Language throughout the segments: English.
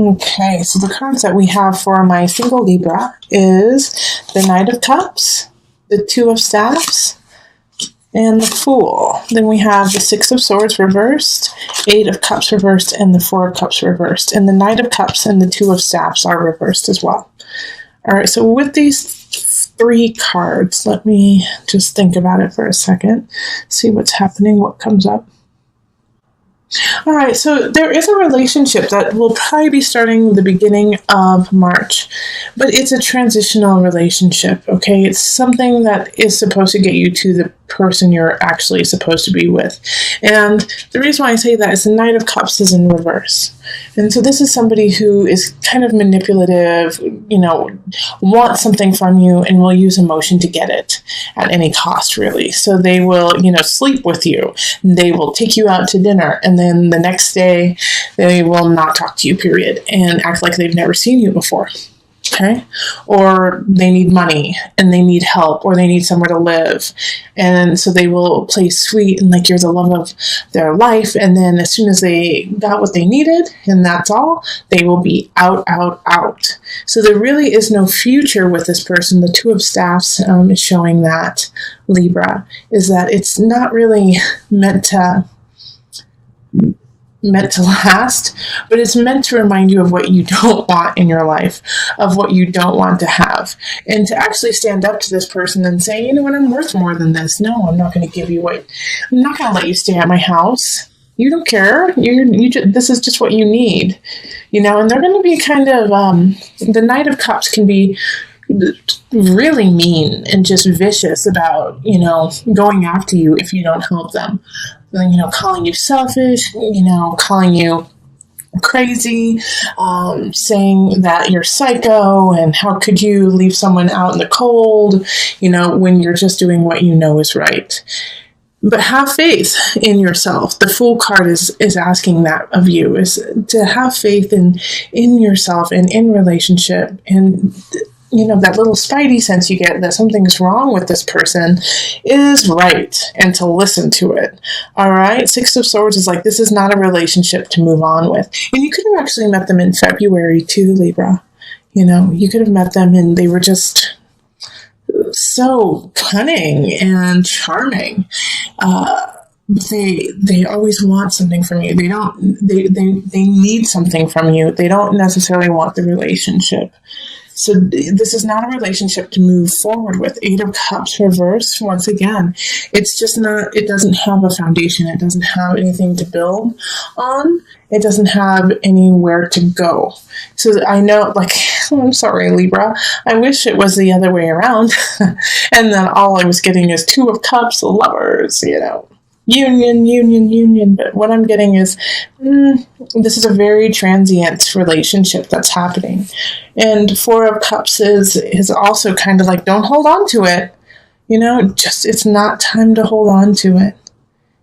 Okay, so the cards that we have for my single Libra is the Knight of Cups, the Two of Staffs, and the Fool. Then we have the Six of Swords reversed, Eight of Cups reversed, and the Four of Cups reversed. And the Knight of Cups and the Two of Staffs are reversed as well. All right, so with these three cards, let me just think about it for a second, see what's happening, what comes up. All right, so there is a relationship that will probably be starting the beginning of March, but it's a transitional relationship, okay? It's something that is supposed to get you to the person you're actually supposed to be with. And the reason why I say that is the Knight of Cups is in reverse. And so this is somebody who is kind of manipulative, wants something from you and will use emotion to get it at any cost, really. So they will, sleep with you. They will take you out to dinner, and then the next day they will not talk to you, period, and act like they've never seen you before. Okay? Or they need money and they need help, or they need somewhere to live. And so they will play sweet and like you're the love of their life. And then as soon as they got what they needed and that's all, they will be out. So there really is no future with this person. The Two of Staffs is showing that, Libra, is that it's not really meant to last, but it's meant to remind you of what you don't want in your life, of what you don't want to have, and to actually stand up to this person and say, you know what, I'm worth more than this. No, I'm not going to give you what, I'm not going to let you stay at my house. You don't care. This is just what you need, and they're going to be kind of, the Knight of Cups can be really mean and just vicious about, going after you if you don't help them. Calling you selfish, calling you crazy, saying that you're psycho and how could you leave someone out in the cold, when you're just doing what you know is right. But have faith in yourself. The Fool card is asking that of you, is to have faith in yourself and in relationship, and that little spidey sense you get that something's wrong with this person is right, and to listen to it. All right. Six of Swords is like, this is not a relationship to move on with. And you could have actually met them in February too, Libra. You could have met them and they were just so cunning and charming. They always want something from you. They need something from you. They don't necessarily want the relationship. So this is not a relationship to move forward with. Eight of Cups reversed, once again. It's just not, it doesn't have a foundation. It doesn't have anything to build on. It doesn't have anywhere to go. So I know, I'm sorry, Libra. I wish it was the other way around. And then all I was getting is Two of Cups, Lovers, Union. But what I'm getting is, this is a very transient relationship that's happening. And Four of Cups is also kind of like, don't hold on to it. It's not time to hold on to it.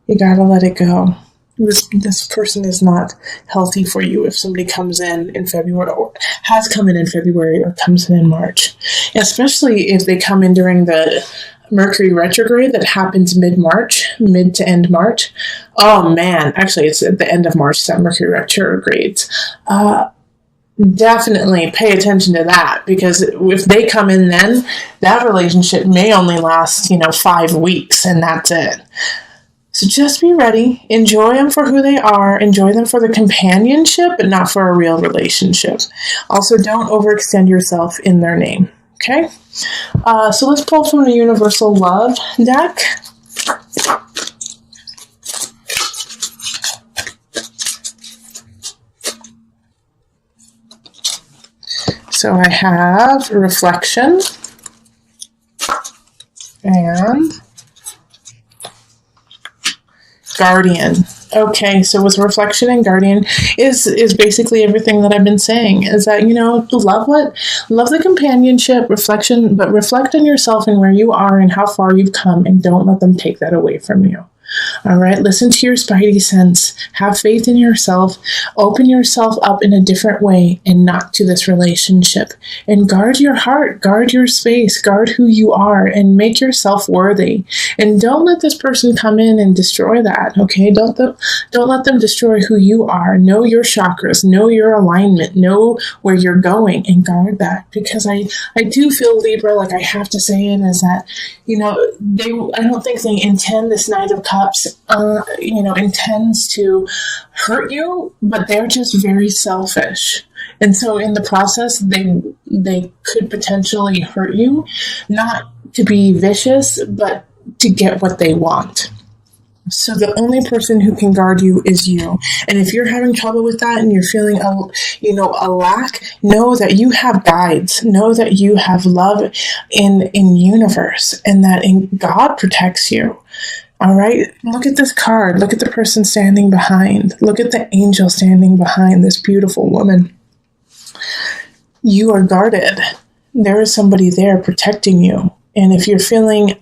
You gotta let it go. This person is not healthy for you if somebody comes in February, or has come in February, or comes in March. Especially if they come in during the Mercury retrograde that happens mid to end March. Oh man, actually it's at the end of March that Mercury retrogrades. Definitely pay attention to that, because if they come in then, that relationship may only last, 5 weeks, and that's it. So just be ready. Enjoy them for who they are. Enjoy them for the companionship, but not for a real relationship. Also, don't overextend yourself in their name. Okay? So let's pull from the Universal Love deck. So I have Reflection and Guardian. Okay, so with Reflection and Guardian is basically everything that I've been saying, is that, love the companionship, reflection, but reflect on yourself and where you are and how far you've come, and don't let them take that away from you. All right, listen to your spidey sense. Have faith in yourself. Open yourself up in a different way and not to this relationship. And guard your heart, guard your space, guard who you are, and make yourself worthy. And don't let this person come in and destroy that, okay? Don't let them destroy who you are. Know your chakras, know your alignment, know where you're going, and guard that. Because I do feel, Libra, like I have to say it, is that, you know, I don't think they intend, this Knight of Cups, you know, intends to hurt you, but they're just very selfish. And so in the process, they could potentially hurt you, not to be vicious, but to get what they want. So the only person who can guard you is you. And if you're having trouble with that and you're feeling a lack, know that you have guides. Know that you have love in universe, and that God protects you. All right. Look at this card. Look at the person standing behind. Look at the angel standing behind this beautiful woman. You are guarded. There is somebody there protecting you. And if you're feeling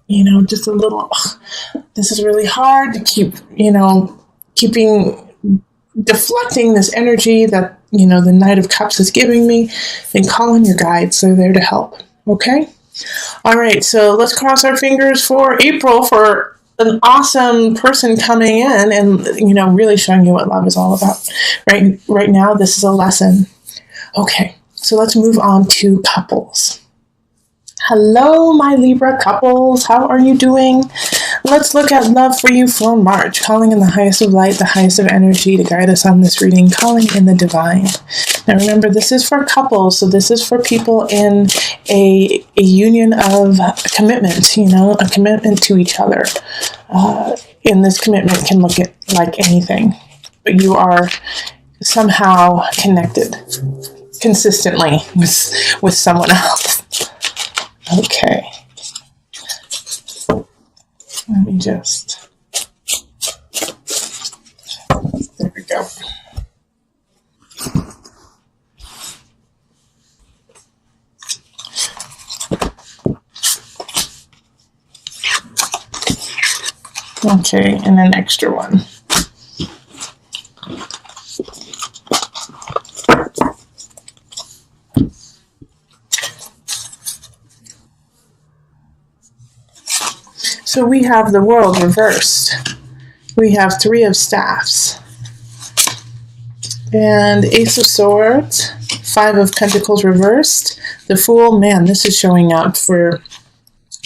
you know, just a little, this is really hard to keep, you know, deflecting this energy that, you know, the Knight of Cups is giving me, then call in your guides. They're there to help. Okay? All right. So let's cross our fingers for April, for an awesome person coming in and, you know, really showing you what love is all about. Right now, this is a lesson. Okay. So let's move on to couples. Hello, my Libra couples. How are you doing? Let's look at love for you for March. Calling in the highest of light, the highest of energy to guide us on this reading. Calling in the divine. Now remember, this is for couples. So this is for people in a union of commitment, you know, a commitment to each other. And this commitment can look like anything. But you are somehow connected consistently with someone else. Okay, let me just, there we go. Okay, and an extra one. So we have the World reversed. We have Three of Staffs. And Ace of Swords. Five of Pentacles reversed. The Fool. Man, this is showing up for...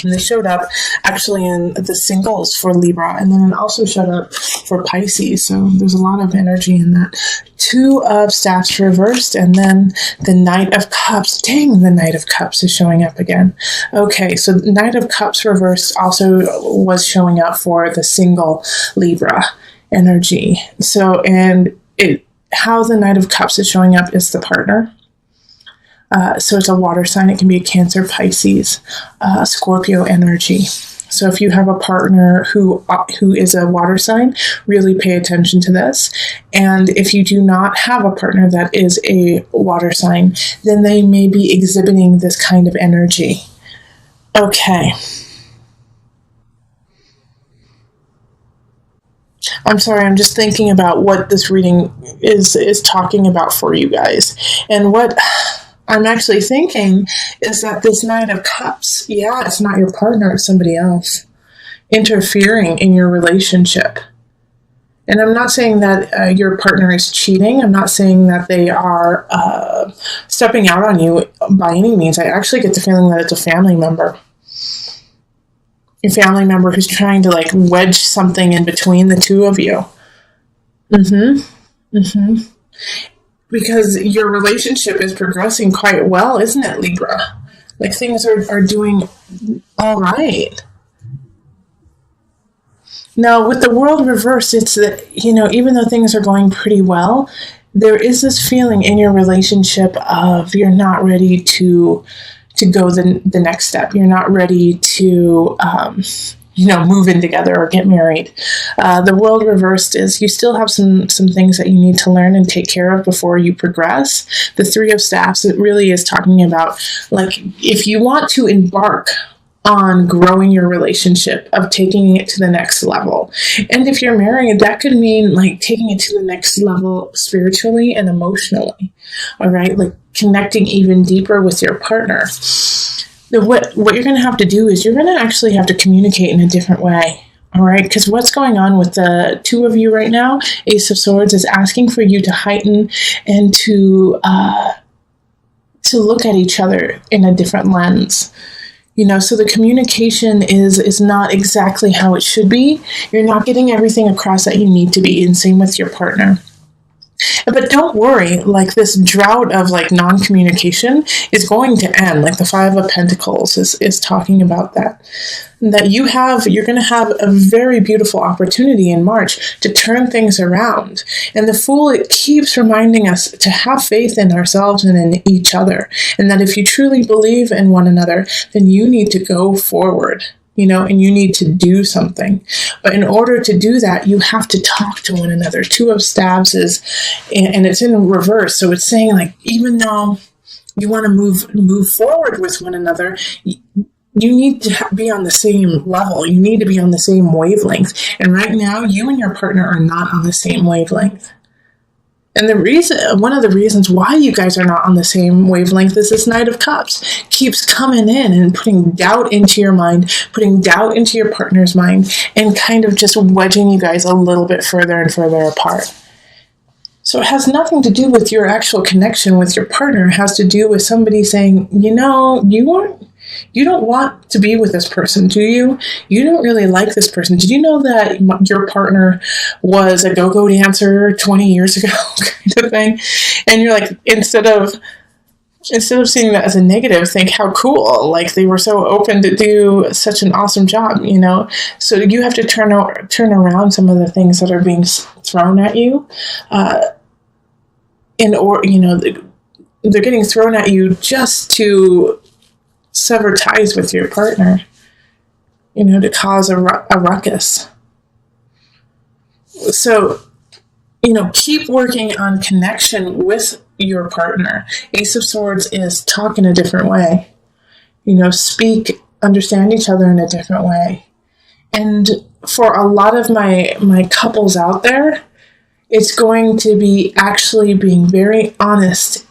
And they showed up actually in the singles for Libra, and then it also showed up for Pisces, so there's a lot of energy in that. Two of Staffs reversed, and then the Knight of Cups. Dang, the Knight of Cups is showing up again. Okay, so the Knight of Cups reversed also was showing up for the single Libra energy. So, and how the Knight of Cups is showing up is the partner. So it's a water sign. It can be a Cancer, Pisces, Scorpio energy. So if you have a partner who is a water sign, really pay attention to this. And if you do not have a partner that is a water sign, then they may be exhibiting this kind of energy. Okay. I'm sorry, I'm just thinking about what this reading is talking about for you guys. And what I'm actually thinking is that this Knight of Cups, yeah, it's not your partner, it's somebody else interfering in your relationship. And I'm not saying that your partner is cheating. I'm not saying that they are stepping out on you by any means. I actually get the feeling that it's a family member. A family member who's trying to like wedge something in between the two of you. Because your relationship is progressing quite well, isn't it, Libra? Like things are doing all right. Now, with the World reversed, it's that, you know, even though things are going pretty well, there is this feeling in your relationship of you're not ready to go the next step. You're not ready to, move in together or get married. The World reversed is you still have some things that you need to learn and take care of before you progress. The Three of Staffs, it really is talking about, like, if you want to embark on growing your relationship, of taking it to the next level. And if you're married, that could mean like taking it to the next level spiritually and emotionally. All right, like connecting even deeper with your partner. What you're going to have to do is you're going to actually have to communicate in a different way. All right, because what's going on with the two of you right now, Ace of Swords, is asking for you to heighten and to look at each other in a different lens. So the communication is not exactly how it should be. You're not getting everything across that you need to be, and same with your partner. But don't worry, like this drought of like non-communication is going to end. Like the Five of Pentacles is talking about that you're going to have a very beautiful opportunity in March to turn things around. And the Fool, it keeps reminding us to have faith in ourselves and in each other. And that if you truly believe in one another, then you need to go forward. And you need to do something. But in order to do that, you have to talk to one another. Two of Staves and it's in reverse. So it's saying like, even though you want to move forward with one another, you need to be on the same level. You need to be on the same wavelength. And right now, you and your partner are not on the same wavelength. And one of the reasons why you guys are not on the same wavelength is this Knight of Cups keeps coming in and putting doubt into your mind, putting doubt into your partner's mind, and kind of just wedging you guys a little bit further and further apart. So it has nothing to do with your actual connection with your partner. It has to do with somebody saying, you don't want to be with this person, do you? You don't really like this person. Did you know that your partner was a go-go dancer 20 years ago, kind of thing? And you're like, instead of seeing that as a negative, think how cool. Like they were so open to do such an awesome job, So you have to turn around some of the things that are being thrown at you, they're getting thrown at you just to sever ties with your partner, to cause a ruckus. So, keep working on connection with your partner. Ace of Swords is talk in a different way. Understand each other in a different way. And for a lot of my couples out there, it's going to be actually being very honest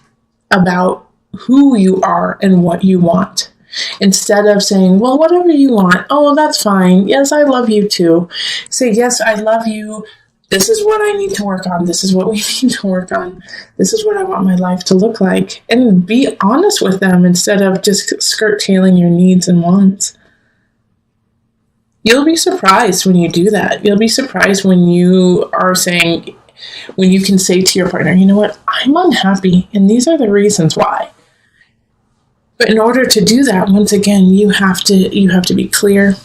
about who you are and what you want. Instead of saying, well, whatever you want. Oh, that's fine. Yes, I love you too. Say, yes, I love you. This is what I need to work on. This is what we need to work on. This is what I want my life to look like. And be honest with them instead of just skirt-tailing your needs and wants. You'll be surprised when you do that. You'll be surprised when you can say to your partner, you know what, I'm unhappy, and these are the reasons why. But in order to do that, once again, you have to be clear.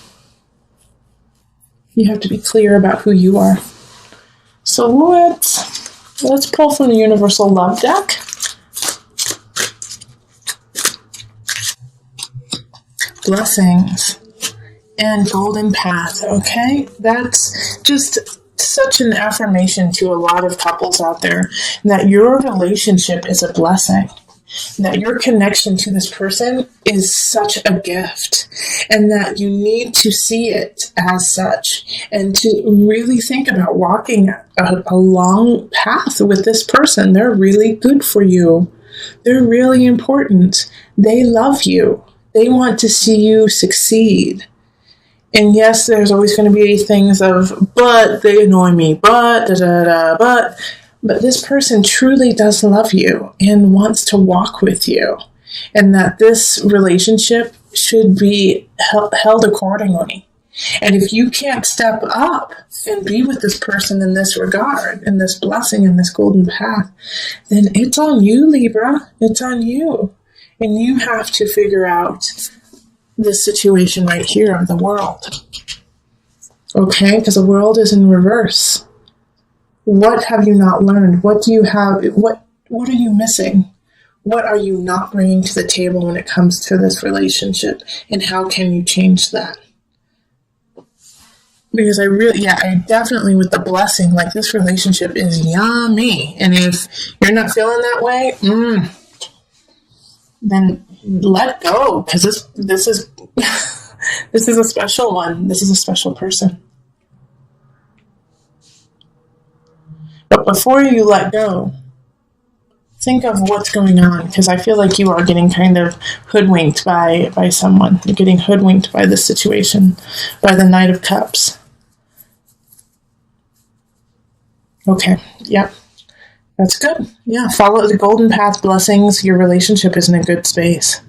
You have to be clear about who you are. So let's pull from the Universal Love deck. Blessings and Golden Path, okay? That's just such an affirmation to a lot of couples out there that your relationship is a blessing. That your connection to this person is such a gift, and that you need to see it as such, and to really think about walking a long path with this person. They're really good for you. They're really important. They love you. They want to see you succeed. And yes, there's always going to be things of, but they annoy me, but But this person truly does love you and wants to walk with you, and that this relationship should be held accordingly. And if you can't step up and be with this person in this regard, in this blessing, in this golden path, then it's on you, Libra. It's on you. And you have to figure out this situation right here of the world. Okay? Because the world is in reverse. What have you not learned? What do you have? What are you missing? What are you not bringing to the table when it comes to this relationship? And how can you change that? Because I definitely, with the blessing, like, this relationship is yummy. And if you're not feeling that way, then let go. Because this is This is a special one. This is a special person. But before you let go, think of what's going on, because I feel like you are getting kind of hoodwinked by someone. You're getting hoodwinked by this situation, by the Knight of Cups. Okay, yep. That's good. Yeah, follow the golden path blessings. Your relationship is in a good space.